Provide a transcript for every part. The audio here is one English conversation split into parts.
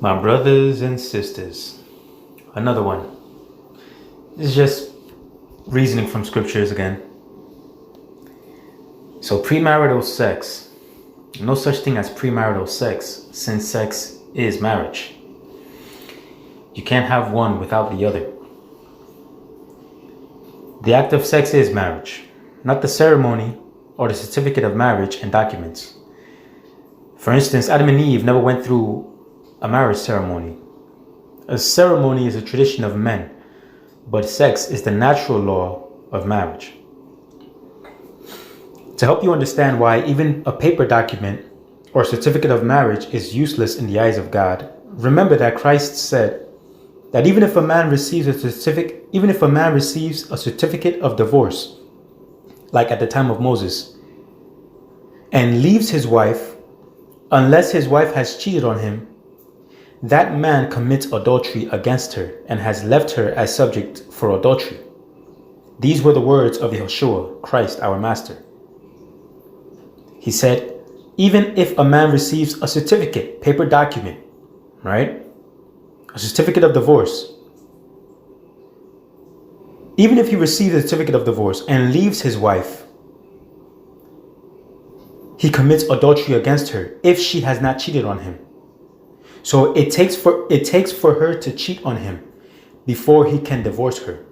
My brothers and sisters, another one. This is just reasoning from scriptures again. So, premarital sex, no such thing as premarital sex, since sex is marriage. You can't have one without the other. The act of sex is marriage, not the ceremony or the certificate of marriage and documents. For instance, Adam and Eve never went through a marriage ceremony. A ceremony is a tradition of men, but sex is the natural law of marriage. To help you understand why even a paper document or certificate of marriage is useless in the eyes of God, remember that Christ said that even if a man receives a certificate of divorce, like at the time of Moses, and leaves his wife, unless his wife has cheated on him, that man commits adultery against her and has left her as subject for adultery. These were the words of Yeshua, Christ, our Master. He said, even if a man receives a certificate, paper document, right? A certificate of divorce. Even if he receives a certificate of divorce and leaves his wife, he commits adultery against her if she has not cheated on him. So it takes for her to cheat on him before he can divorce her.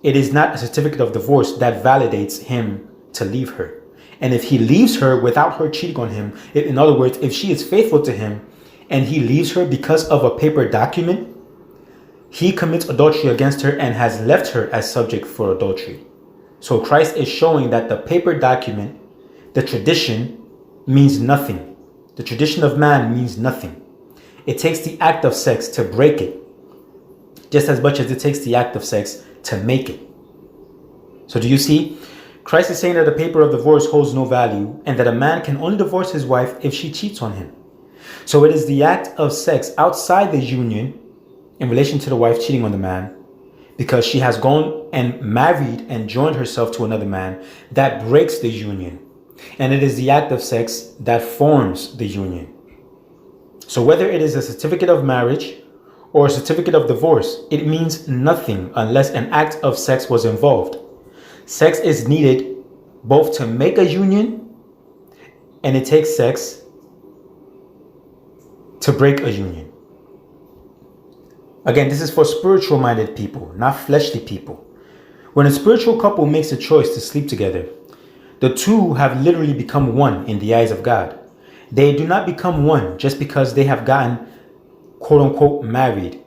It is not a certificate of divorce that validates him to leave her. And if he leaves her without her cheating on him, in other words, if she is faithful to him and he leaves her because of a paper document, he commits adultery against her and has left her as subject for adultery. So Christ is showing that the paper document, the tradition, means nothing. The tradition of man means nothing. It takes the act of sex to break it, just as much as it takes the act of sex to make it. So do you see? Christ is saying that the paper of divorce holds no value and that a man can only divorce his wife if she cheats on him. So it is the act of sex outside the union in relation to the wife cheating on the man, because she has gone and married and joined herself to another man, that breaks the union. And it is the act of sex that forms the union. So whether it is a certificate of marriage or a certificate of divorce, it means nothing unless an act of sex was involved. Sex is needed both to make a union, and it takes sex to break a union. Again, this is for spiritual-minded people, not fleshly people. When a spiritual couple makes a choice to sleep together, the two have literally become one in the eyes of God. They do not become one just because they have gotten quote-unquote married.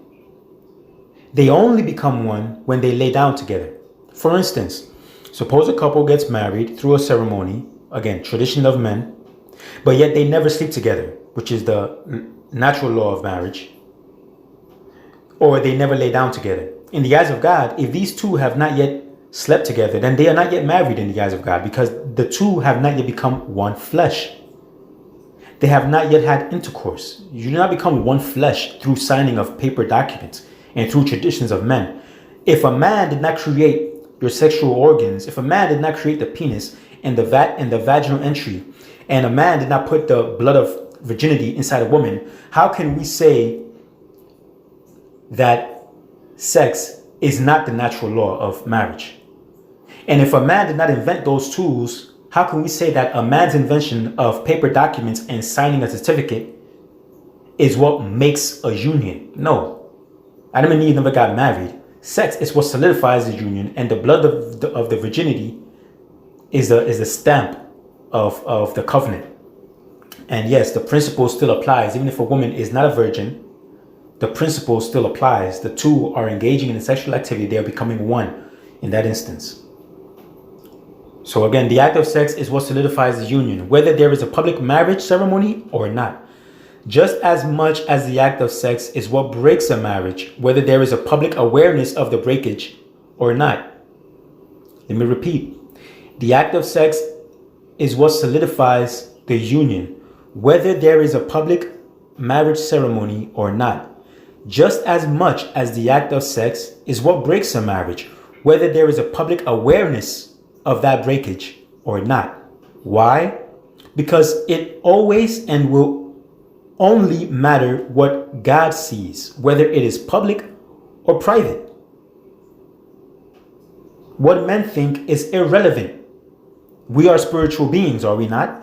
They only become one when they lay down together. For instance, suppose a couple gets married through a ceremony, again, tradition of men, but yet they never sleep together, which is the natural law of marriage, or they never lay down together. In the eyes of God, if these two have not yet slept together, then they are not yet married in the eyes of God, because the two have not yet become one flesh. They have not yet had intercourse. You do not become one flesh through signing of paper documents and through traditions of men. If a man did not create your sexual organs, if a man did not create the penis and the vaginal entry, and a man did not put the blood of virginity inside a woman, how can we say that sex is not the natural law of marriage? And if a man did not invent those tools, how can we say that a man's invention of paper documents and signing a certificate is what makes a union? No. Adam and Eve never got married. Sex is what solidifies the union, and the blood of the virginity is the stamp of the covenant. And yes, the principle still applies. Even if a woman is not a virgin, the principle still applies. The two are engaging in sexual activity. They are becoming one in that instance. So again, the act of sex is what solidifies the union, whether there is a public marriage ceremony or not. Just as much as the act of sex is what breaks a marriage, whether there is a public awareness of the breakage or not. Let me repeat. The act of sex is what solidifies the union, whether there is a public marriage ceremony or not. Just as much as the act of sex is what breaks a marriage, whether there is a public awareness of that breakage or not. Why? Because it always and will only matter what God sees, whether it is public or private. What men think is irrelevant. We are spiritual beings, are we not?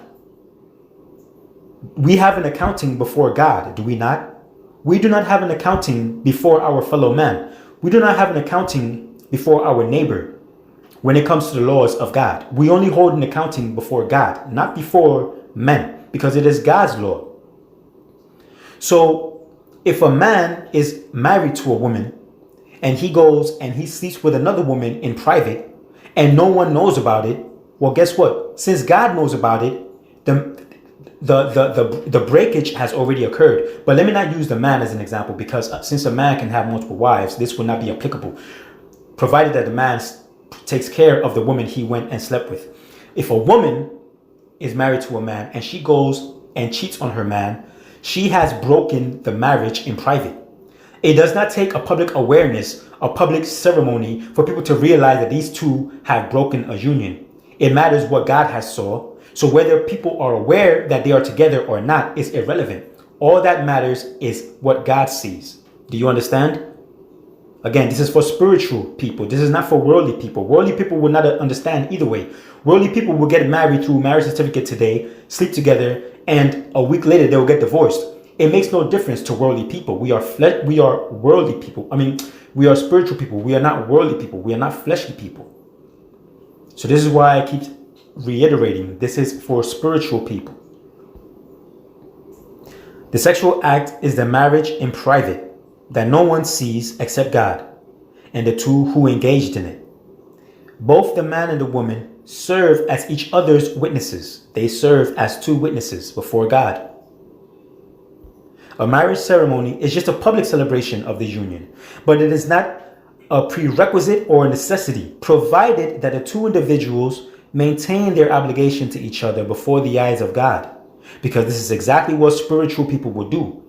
We have an accounting before God, do we not? We do not have an accounting before our fellow man. We do not have an accounting before our neighbor when it comes to the laws of God. We only hold an accounting before God, not before men, because it is God's law. So if a man is married to a woman and he goes and he sleeps with another woman in private and no one knows about it, well, guess what? Since God knows about it, the breakage has already occurred. But let me not use the man as an example, because since a man can have multiple wives, this would not be applicable, provided that the man takes care of the woman he went and slept with. If a woman is married to a man and she goes and cheats on her man, she has broken the marriage in private. It does not take a public awareness, a public ceremony for people to realize that these two have broken a union. It matters what God has saw. So whether people are aware that they are together or not is irrelevant. All that matters is what God sees. Do you understand? Again, this is for spiritual people. This is not for worldly people. Worldly people will not understand either way. Worldly people will get married through marriage certificate today, sleep together, and a week later they will get divorced. It makes no difference to worldly people. We are worldly people. We are spiritual people. We are not worldly people. We are not fleshly people. So this is why I keep reiterating, this is for spiritual people. The sexual act is the marriage in private that no one sees except God and the two who engaged in it. Both the man and the woman serve as each other's witnesses. They serve as two witnesses before God. A marriage ceremony is just a public celebration of the union, but it is not a prerequisite or a necessity, provided that the two individuals maintain their obligation to each other before the eyes of God, because this is exactly what spiritual people would do.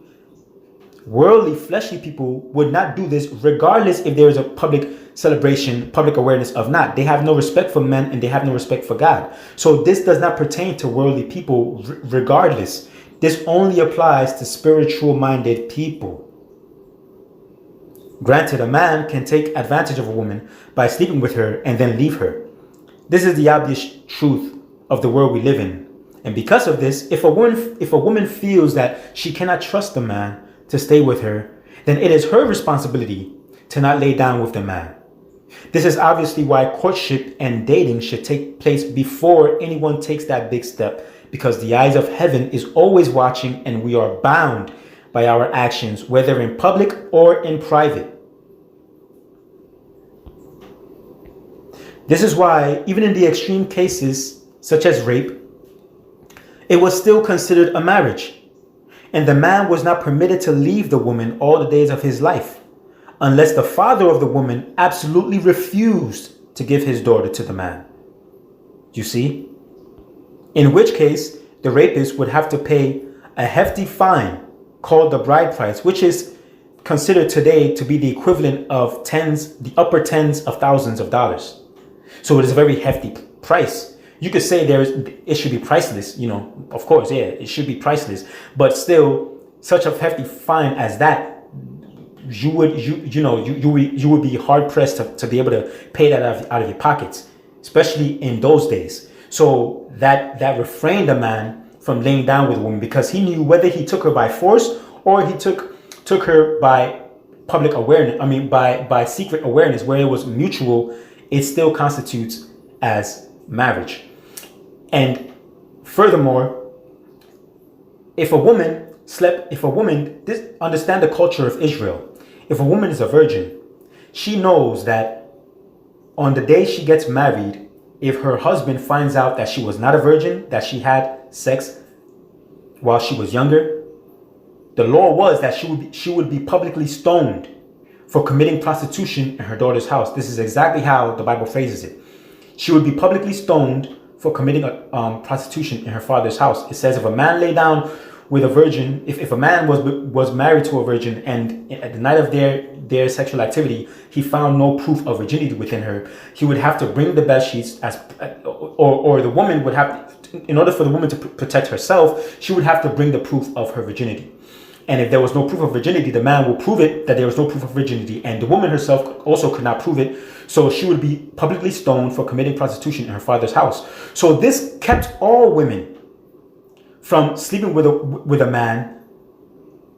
Worldly, fleshly people would not do this regardless if there is a public celebration, public awareness of not. They have no respect for men and they have no respect for God. So this does not pertain to worldly people regardless. This only applies to spiritual minded people. Granted, a man can take advantage of a woman by sleeping with her and then leave her. This is the obvious truth of the world we live in. And because of this, if a woman feels that she cannot trust the man to stay with her, then it is her responsibility to not lay down with the man. This is obviously why courtship and dating should take place before anyone takes that big step, because the eyes of heaven is always watching and we are bound by our actions, whether in public or in private. This is why, even in the extreme cases, such as rape, it was still considered a marriage, and the man was not permitted to leave the woman all the days of his life, unless the father of the woman absolutely refused to give his daughter to the man. You see? In which case, the rapist would have to pay a hefty fine called the bride price, which is considered today to be the equivalent of the upper tens of thousands of dollars. So it is a very hefty price. You could say it should be priceless, of course, yeah, it should be priceless, but still such a hefty fine as that, you would be hard pressed to be able to pay that out of your pockets, especially in those days. So that refrained a man from laying down with a woman, because he knew whether he took her by force or he took her by public awareness, by secret awareness, where it was mutual, it still constitutes as marriage. And furthermore, understand the culture of Israel. If a woman is a virgin, she knows that on the day she gets married, if her husband finds out that she was not a virgin, that she had sex while she was younger, the law was that she would be publicly stoned for committing prostitution in her daughter's house. This is exactly how the Bible phrases it. She would be publicly stoned for committing prostitution in her father's house. It says if a man lay down with a virgin, if a man was married to a virgin and at the night of their sexual activity, he found no proof of virginity within her, he would have to bring the bed sheets or the woman would have, in order for the woman to protect herself, she would have to bring the proof of her virginity. And if there was no proof of virginity, the man will prove it that there was no proof of virginity, and the woman herself also could not prove it. So she would be publicly stoned for committing prostitution in her father's house. So this kept all women from sleeping with a man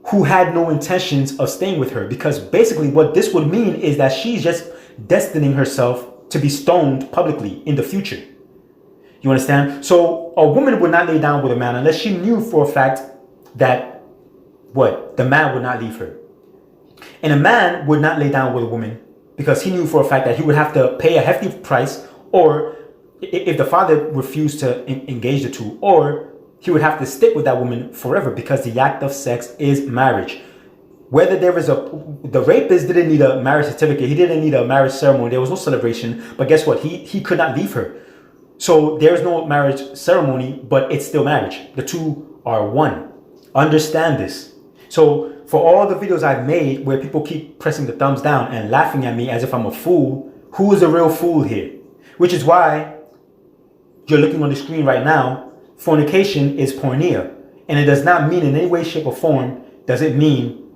who had no intentions of staying with her, because basically what this would mean is that she's just destining herself to be stoned publicly in the future. You understand? So a woman would not lay down with a man unless she knew for a fact that the man would not leave her. And a man would not lay down with a woman because he knew for a fact that he would have to pay a hefty price, or if the father refused to engage the two, or he would have to stick with that woman forever, because the act of sex is marriage. Whether there is the rapist didn't need a marriage certificate, he didn't need a marriage ceremony, there was no celebration, but guess what? He could not leave her. So there's no marriage ceremony, but it's still marriage. The two are one. Understand this. So for all the videos I've made where people keep pressing the thumbs down and laughing at me as if I'm a fool, who is a real fool here? Which is why you're looking on the screen right now. Fornication is porneia, and it does not mean in any way, shape, or form does it mean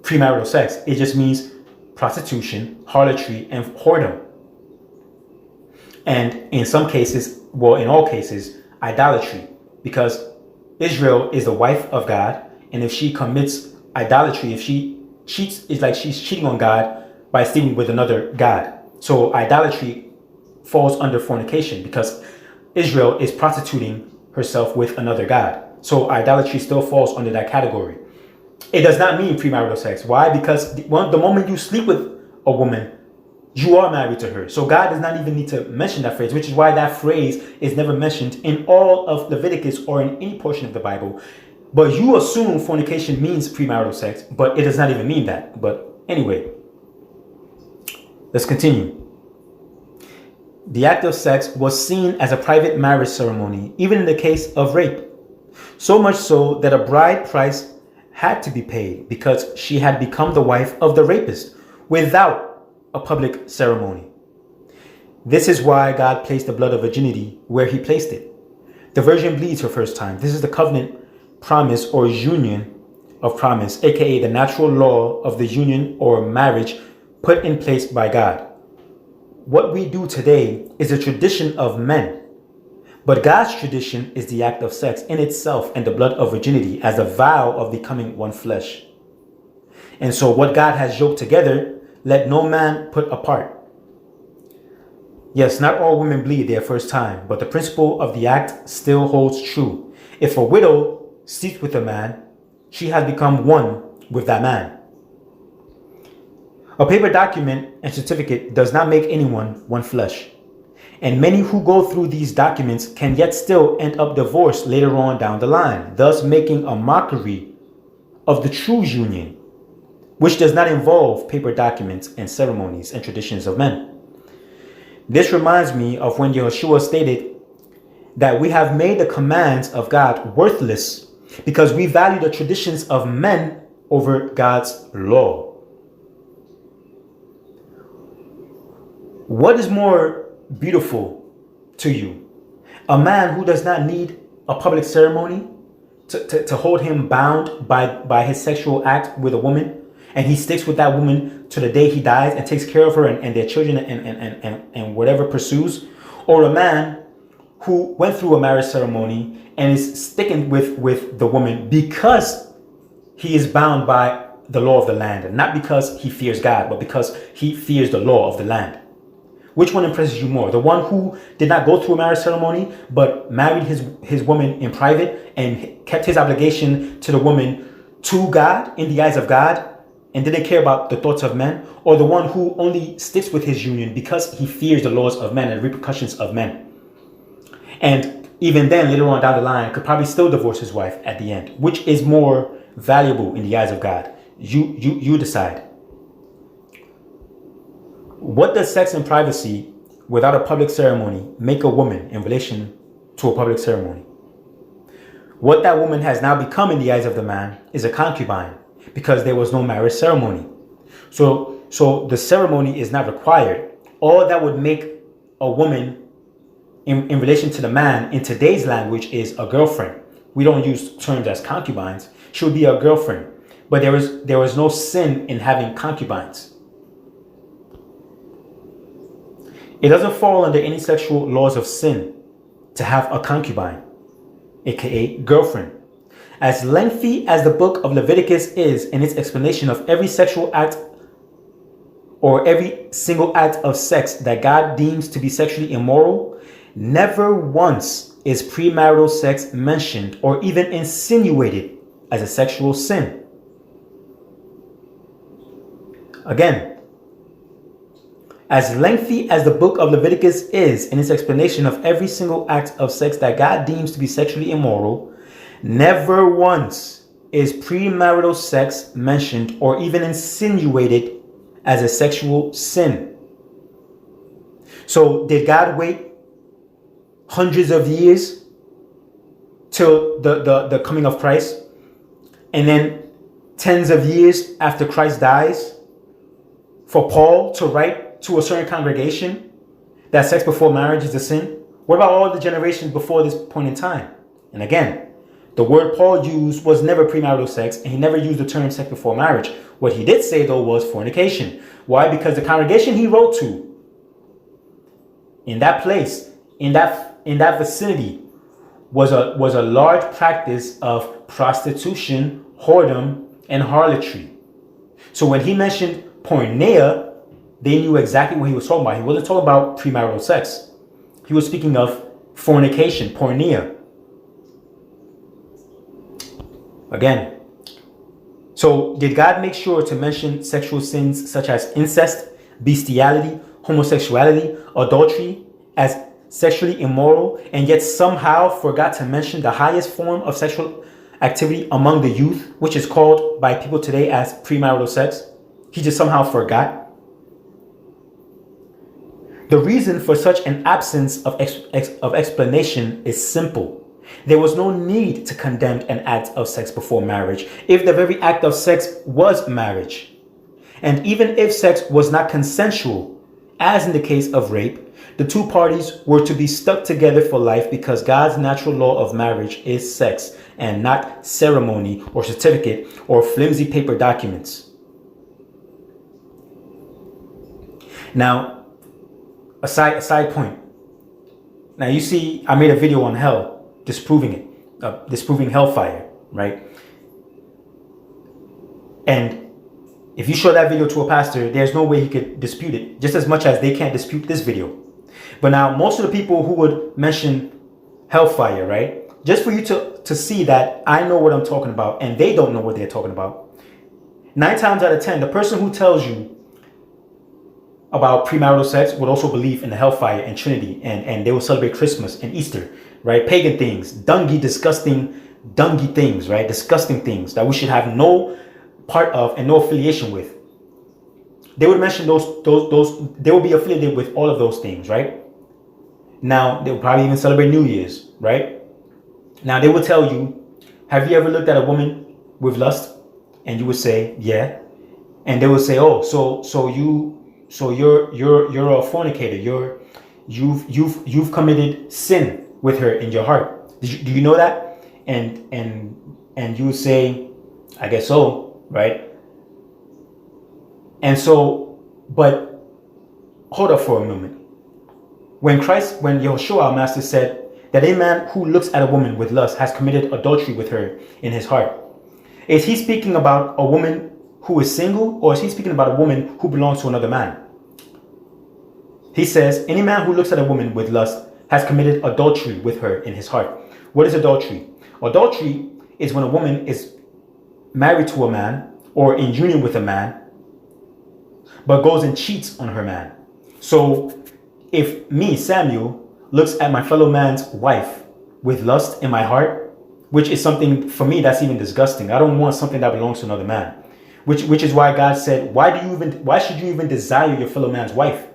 premarital sex. It just means prostitution, harlotry, and whoredom. And in some cases, well, in all cases, idolatry, because Israel is the wife of God, and if she commits idolatry, if she cheats, it's like she's cheating on God by sleeping with another God. So idolatry falls under fornication because Israel is prostituting herself with another God. So idolatry still falls under that category. It does not mean premarital sex. Why? Because the moment you sleep with a woman, you are married to her. So God does not even need to mention that phrase, which is why that phrase is never mentioned in all of Leviticus or in any portion of the Bible. But you assume fornication means premarital sex, but it does not even mean that. But anyway, let's continue. The act of sex was seen as a private marriage ceremony, even in the case of rape. So much so that a bride price had to be paid because she had become the wife of the rapist without a public ceremony. This is why God placed the blood of virginity where he placed it. The virgin bleeds her first time. This is the covenant promise or union of promise, aka the natural law of the union or marriage put in place by God. What we do today is a tradition of men, but God's tradition is the act of sex in itself and the blood of virginity as a vow of becoming one flesh. And so what God has yoked together, let no man put apart. Yes, not all women bleed their first time, but the principle of the act still holds true. If a widow sleeps with a man, she has become one with that man. A paper document and certificate does not make anyone one flesh. And many who go through these documents can yet still end up divorced later on down the line, thus making a mockery of the true union, which does not involve paper documents and ceremonies and traditions of men. This reminds me of when Yeshua stated that we have made the commands of God worthless because we value the traditions of men over God's law. What is more beautiful to you? A man who does not need a public ceremony to hold him bound by his sexual act with a woman, and he sticks with that woman to the day he dies and takes care of her and their children and whatever pursues, or a man who went through a marriage ceremony and is sticking with the woman because he is bound by the law of the land, and not because he fears God, but because he fears the law of the land. Which one impresses you more? The one who did not go through a marriage ceremony, but married his woman in private and kept his obligation to the woman to God, in the eyes of God, and didn't care about the thoughts of men? Or the one who only sticks with his union because he fears the laws of men and the repercussions of men? And even then, later on down the line, could probably still divorce his wife at the end. Which is more valuable in the eyes of God? You decide. What does sex in privacy without a public ceremony make a woman in relation to a public ceremony? What that woman has now become in the eyes of the man is a concubine, because there was no marriage ceremony. So the ceremony is not required. All that would make a woman in relation to the man in today's language is a girlfriend. We don't use terms as concubines. She would be a girlfriend. But there was no sin in having concubines. It doesn't fall under any sexual laws of sin to have a concubine, aka girlfriend. As lengthy as the book of Leviticus is in its explanation of every sexual act or every single act of sex that God deems to be sexually immoral, never once is premarital sex mentioned or even insinuated as a sexual sin. Again, as lengthy as the book of Leviticus is in its explanation of every single act of sex that God deems to be sexually immoral, never once is premarital sex mentioned or even insinuated as a sexual sin. So did God wait hundreds of years till the coming of Christ, and then tens of years after Christ dies for Paul to write to a certain congregation that sex before marriage is a sin? What about all the generations before this point in time? And again, the word Paul used was never premarital sex, and he never used the term sex before marriage. What he did say, though, was fornication. Why? Because the congregation he wrote to, in that place, in that vicinity, was a large practice of prostitution, whoredom, and harlotry. So when he mentioned porneia, they knew exactly what he was talking about. He wasn't talking about premarital sex. He was speaking of fornication, porneia. Again, so did God make sure to mention sexual sins such as incest, bestiality, homosexuality, adultery as sexually immoral, and yet somehow forgot to mention the highest form of sexual activity among the youth, which is called by people today as premarital sex? He just somehow forgot. The reason for such an absence of explanation is simple. There was no need to condemn an act of sex before marriage if the very act of sex was marriage. And even if sex was not consensual, as in the case of rape, the two parties were to be stuck together for life because God's natural law of marriage is sex and not ceremony or certificate or flimsy paper documents. Now, a side point. Now you see, I made a video on hell, disproving it, disproving hellfire, right? And if you show that video to a pastor, there's no way he could dispute it, just as much as they can't dispute this video. But now, most of the people who would mention hellfire, right? Just for you to see that I know what I'm talking about and they don't know what they're talking about. 9 times out of 10, the person who tells you about premarital sex would also believe in the hellfire and Trinity, and they will celebrate Christmas and Easter, right? Pagan things, disgusting things, right? Disgusting things that we should have no part of and no affiliation with. They would mention those, they will be affiliated with all of those things, right? Now, they will probably even celebrate New Year's, right? Now, they will tell you, have you ever looked at a woman with lust? And you would say, yeah. And they will say, oh, so you're a fornicator. You've committed sin with her in your heart. Do you know that? And you would say, I guess so, right? And so, but hold up for a moment. When Yahushua, our master, said that a man who looks at a woman with lust has committed adultery with her in his heart, is he speaking about a woman who is single, or is he speaking about a woman who belongs to another man? He says, any man who looks at a woman with lust has committed adultery with her in his heart. What is adultery? Adultery is when a woman is married to a man or in union with a man, but goes and cheats on her man. So if me, Samuel, looks at my fellow man's wife with lust in my heart, which is something for me that's even disgusting. I don't want something that belongs to another man. Which is why God said, why should you even desire your fellow man's wife?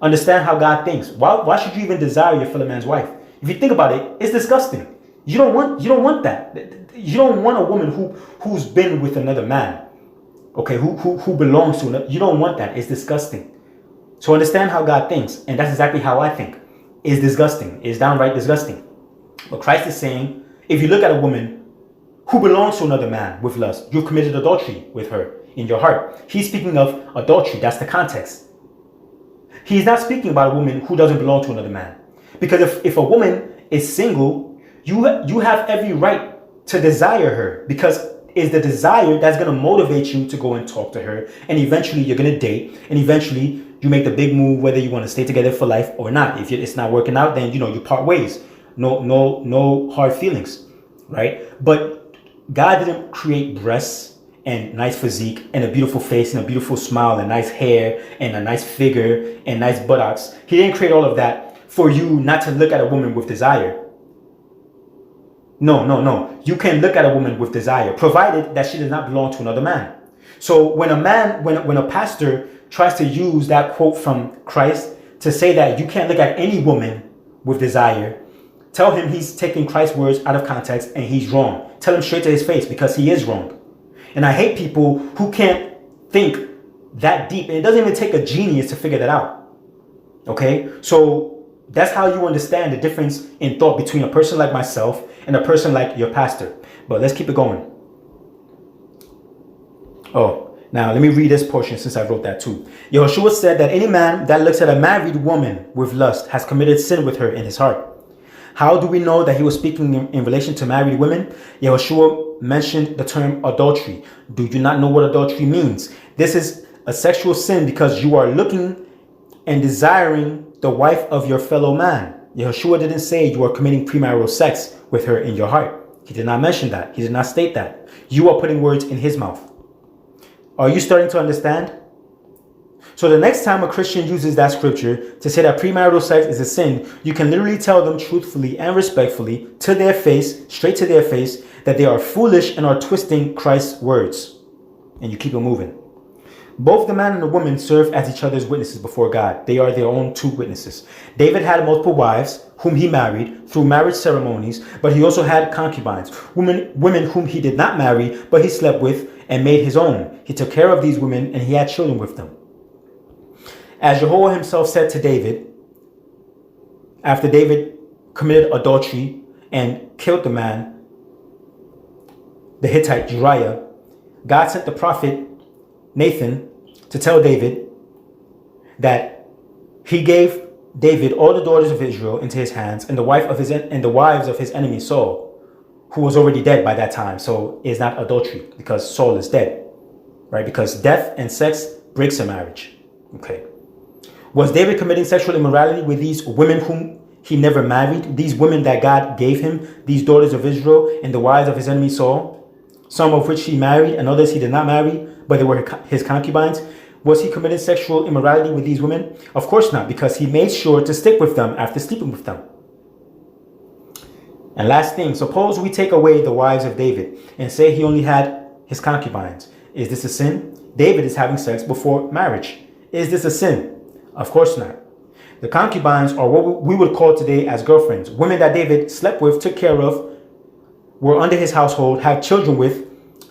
Understand how God thinks. Why should you even desire your fellow man's wife? If you think about it, it's disgusting. You don't want that. You don't want a woman who's been with another man. Okay, who belongs to another. You don't want that. It's disgusting. So understand how God thinks, and that's exactly how I think. It's disgusting. It's downright disgusting. But Christ is saying, if you look at a woman who belongs to another man with lust, you've committed adultery with her in your heart. He's speaking of adultery. That's the context. He's not speaking about a woman who doesn't belong to another man. Because if a woman is single, you have every right to desire her, because it's the desire that's going to motivate you to go and talk to her, and eventually you're going to date, and eventually you make the big move whether you want to stay together for life or not. If it's not working out, then you part ways. No hard feelings, right? But God didn't create breasts and nice physique and a beautiful face and a beautiful smile and nice hair and a nice figure and nice buttocks. He didn't create all of that for you not to look at a woman with desire. No. You can look at a woman with desire, provided that she does not belong to another man. So when a pastor tries to use that quote from Christ to say that you can't look at any woman with desire, tell him he's taking Christ's words out of context and he's wrong. Tell him straight to his face, because he is wrong. And I hate people who can't think that deep. And it doesn't even take a genius to figure that out. Okay? So that's how you understand the difference in thought between a person like myself and a person like your pastor. But let's keep it going. Oh, now let me read this portion since I wrote that too. Yehoshua said that any man that looks at a married woman with lust has committed sin with her in his heart. How do we know that he was speaking in relation to married women? Yehoshua mentioned the term adultery. Do you not know what adultery means? This is a sexual sin because you are looking and desiring the wife of your fellow man. Yehoshua didn't say you are committing premarital sex with her in your heart. He did not mention that. He did not state that. You are putting words in his mouth. Are you starting to understand? So the next time a Christian uses that scripture to say that premarital sex is a sin, you can literally tell them truthfully and respectfully to their face, straight to their face, that they are foolish and are twisting Christ's words. And you keep it moving. Both the man and the woman serve as each other's witnesses before God. They are their own two witnesses. David had multiple wives whom he married through marriage ceremonies, but he also had concubines, women whom he did not marry, but he slept with and made his own. He took care of these women and he had children with them. As Jehovah himself said to David, after David committed adultery and killed the man, the Hittite Uriah, God sent the prophet Nathan to tell David that he gave David all the daughters of Israel into his hands and the wives of his enemy Saul, who was already dead by that time. So it's not adultery because Saul is dead, right? Because death and sex breaks a marriage. Okay. Was David committing sexual immorality with these women whom he never married? These women that God gave him, these daughters of Israel and the wives of his enemy Saul, some of which he married and others he did not marry, but they were his concubines. Was he committing sexual immorality with these women? Of course not, because he made sure to stick with them after sleeping with them. And last thing, suppose we take away the wives of David and say he only had his concubines. Is this a sin? David is having sex before marriage. Is this a sin? Of course not. The concubines are what we would call today as girlfriends. Women that David slept with, took care of, were under his household, had children with,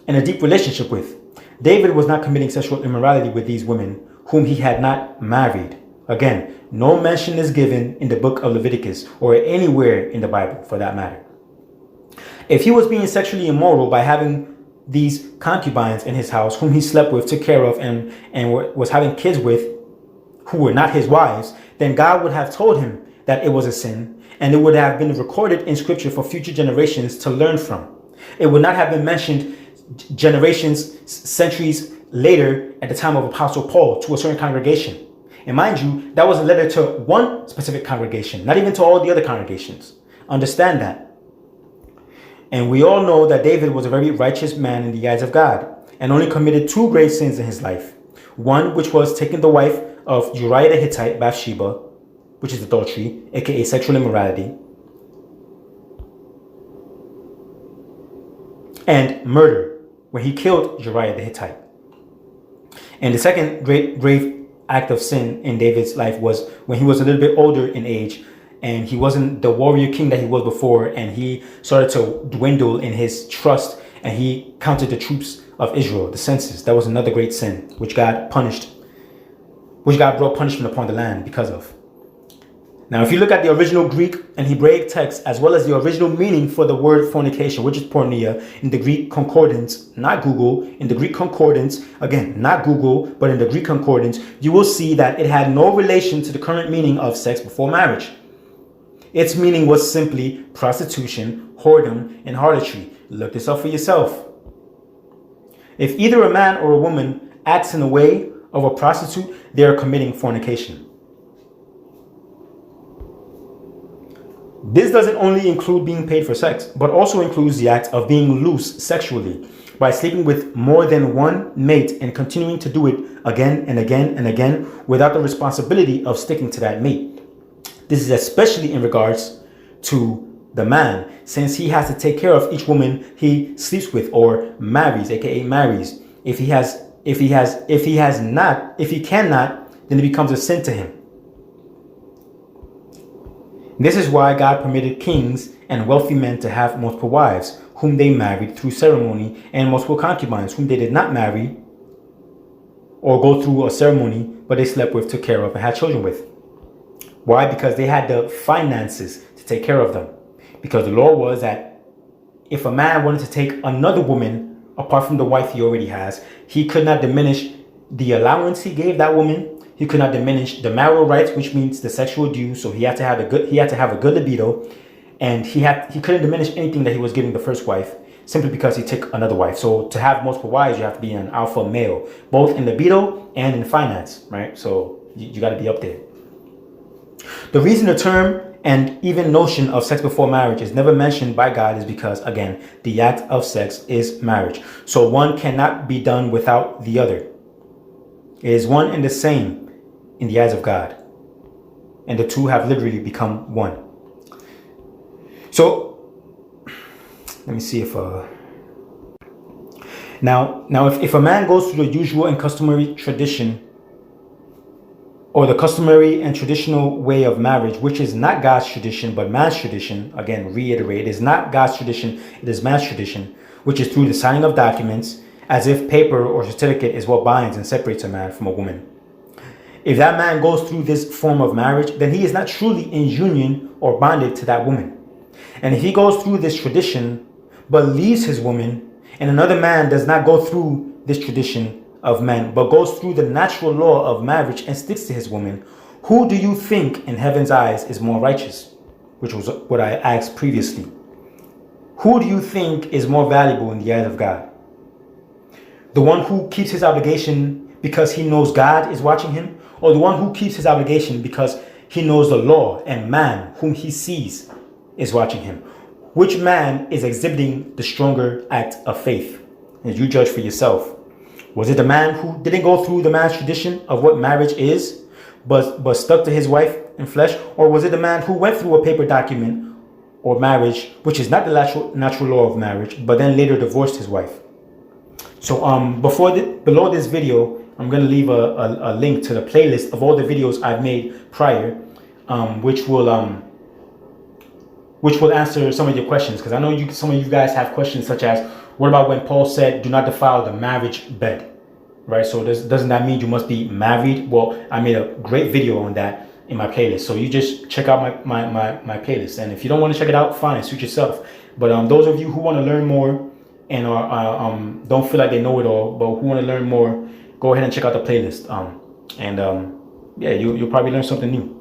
and a deep relationship with. David was not committing sexual immorality with these women whom he had not married. Again, no mention is given in the book of Leviticus or anywhere in the Bible for that matter. If he was being sexually immoral by having these concubines in his house whom he slept with, took care of, and was having kids with, who were not his wives, then God would have told him that it was a sin, and it would have been recorded in scripture for future generations to learn from. It would not have been mentioned generations, centuries later at the time of Apostle Paul to a certain congregation. And mind you, that was a letter to one specific congregation, not even to all the other congregations. Understand that. And we all know that David was a very righteous man in the eyes of God and only committed two grave sins in his life. One, which was taking the wife of Uriah the Hittite, Bathsheba, which is adultery, aka sexual immorality, and murder, when he killed Uriah the Hittite. And the second grave act of sin in David's life was when he was a little bit older in age and he wasn't the warrior king that he was before, and he started to dwindle in his trust, and he counted the troops of Israel, the census. That was another great sin, which God brought punishment upon the land because of. Now, if you look at the original Greek and Hebraic text, as well as the original meaning for the word fornication, which is porneia, in the Greek concordance, not Google, in the Greek concordance, again, not Google, but in the Greek concordance, you will see that it had no relation to the current meaning of sex before marriage. Its meaning was simply prostitution, whoredom, and harlotry. Look this up for yourself. If either a man or a woman acts in the way of a prostitute, they are committing fornication. This doesn't only include being paid for sex, but also includes the act of being loose sexually by sleeping with more than one mate and continuing to do it again and again and again without the responsibility of sticking to that mate. This is especially in regards to the man, since he has to take care of each woman he sleeps with or marries, aka marries. If he cannot, then it becomes a sin to him. This is why God permitted kings and wealthy men to have multiple wives, whom they married through ceremony, and multiple concubines, whom they did not marry or go through a ceremony, but they slept with, took care of, and had children with. Why? Because they had the finances to take care of them. Because the law was that if a man wanted to take another woman apart from the wife he already has, he could not diminish the allowance he gave that woman. He could not diminish the marital rights, which means the sexual due. So he had to have a good libido, and he couldn't diminish anything that he was giving the first wife simply because he took another wife. So to have multiple wives, you have to be an alpha male, both in libido and in finance, right? So you got to be up there. The reason the term and even notion of sex before marriage is never mentioned by God is because, again, the act of sex is marriage. So one cannot be done without the other. It is one and the same in the eyes of God, and the two have literally become one. So let me see if now if a man goes through the usual and customary tradition, or the customary and traditional way of marriage, which is not God's tradition but man's tradition, again, reiterate, it is not God's tradition, it is man's tradition, which is through the signing of documents, as if paper or certificate is what binds and separates a man from a woman. If that man goes through this form of marriage, then he is not truly in union or bonded to that woman. And if he goes through this tradition but leaves his woman, and another man does not go through this tradition of men but goes through the natural law of marriage and sticks to his woman, who do you think in heaven's eyes is more righteous? Which was what I asked previously. Who do you think is more valuable in the eyes of God? The one who keeps his obligation because he knows God is watching him, or the one who keeps his obligation because he knows the law and man whom he sees is watching him? Which man is exhibiting the stronger act of faith? And you judge for yourself. Was it the man who didn't go through the man's tradition of what marriage is, but stuck to his wife in flesh? Or was it the man who went through a paper document or marriage, which is not the natural law of marriage, but then later divorced his wife? So below this video, I'm going to leave a link to the playlist of all the videos I've made prior, which will answer some of your questions. Because I know some of you guys have questions such as, what about when Paul said, do not defile the marriage bed, right? So doesn't that mean you must be married? Well, I made a great video on that in my playlist. So you just check out my playlist. And if you don't want to check it out, fine, suit yourself. But those of you who want to learn more and don't feel like they know it all, but who want to learn more, go ahead and check out the playlist. Yeah, you'll probably learn something new.